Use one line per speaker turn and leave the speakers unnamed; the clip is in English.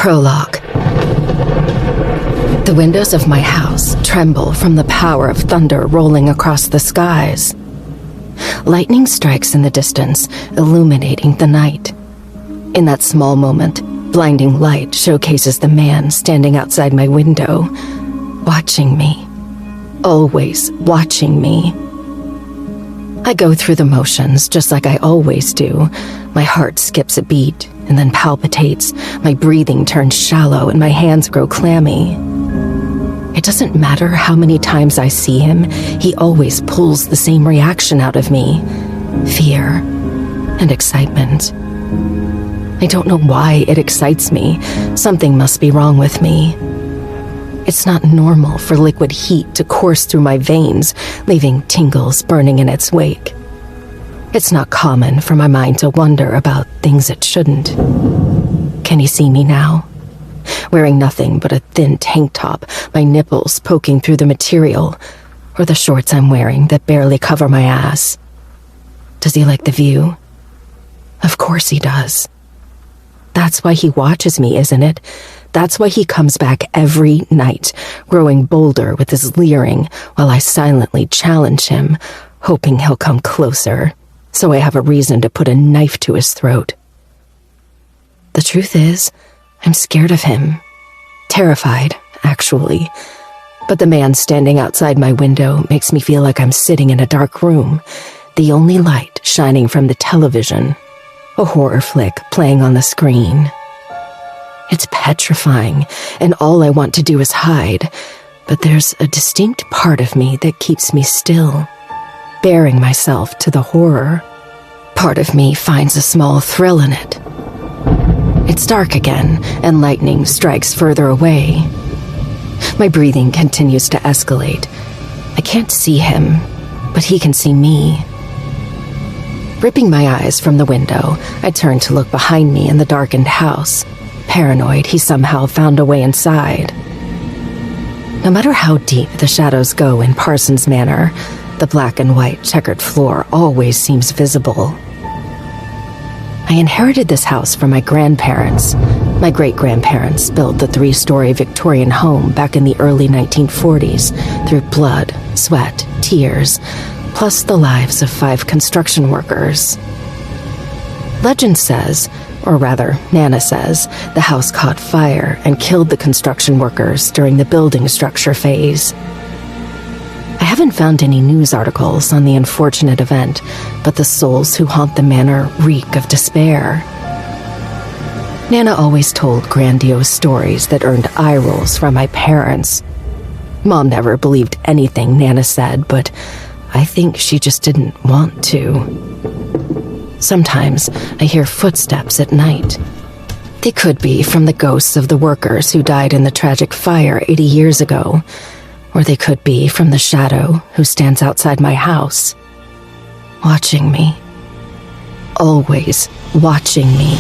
Prologue. The windows of my house tremble from the power of thunder rolling across the skies. Lightning strikes in the distance, illuminating the night. In that small moment, blinding light showcases the man standing outside my window, watching me. Always watching me. I go through the motions just like I always do. My heart skips a beat and then palpitates. My breathing turns shallow and my hands grow clammy. It doesn't matter how many times I see him, he always pulls the same reaction out of me. Fear and excitement. I don't know why it excites me. Something must be wrong with me. It's not normal for liquid heat to course through my veins, leaving tingles burning in its wake. It's not common for my mind to wonder about things it shouldn't. Can he see me now? Wearing nothing but a thin tank top, my nipples poking through the material, or the shorts I'm wearing that barely cover my ass. Does he like the view? Of course he does. That's why he watches me, isn't it? That's why he comes back every night, growing bolder with his leering, while I silently challenge him, hoping he'll come closer, so I have a reason to put a knife to his throat. The truth is, I'm scared of him. Terrified, actually. But the man standing outside my window makes me feel like I'm sitting in a dark room, the only light shining from the television, a horror flick playing on the screen. It's petrifying, and all I want to do is hide, but there's a distinct part of me that keeps me still, baring myself to the horror. Part of me finds a small thrill in it. It's dark again, and lightning strikes further away. My breathing continues to escalate. I can't see him, but he can see me. Ripping my eyes from the window, I turn to look behind me in the darkened house, paranoid he somehow found a way inside. No matter how deep the shadows go in Parsons Manor, the black and white checkered floor always seems visible. I inherited this house from my grandparents. My great-grandparents built the 3-story Victorian home back in the early 1940s through blood, sweat, tears, plus the lives of 5 construction workers. Legend says, or rather, Nana says, the house caught fire and killed the construction workers during the building structure phase. I haven't found any news articles on the unfortunate event, but the souls who haunt the manor reek of despair. Nana always told grandiose stories that earned eye rolls from my parents. Mom never believed anything Nana said, but I think she just didn't want to. Sometimes I hear footsteps at night. They could be from the ghosts of the workers who died in the tragic fire 80 years ago, or they could be from the shadow who stands outside my house, watching me. Always watching me.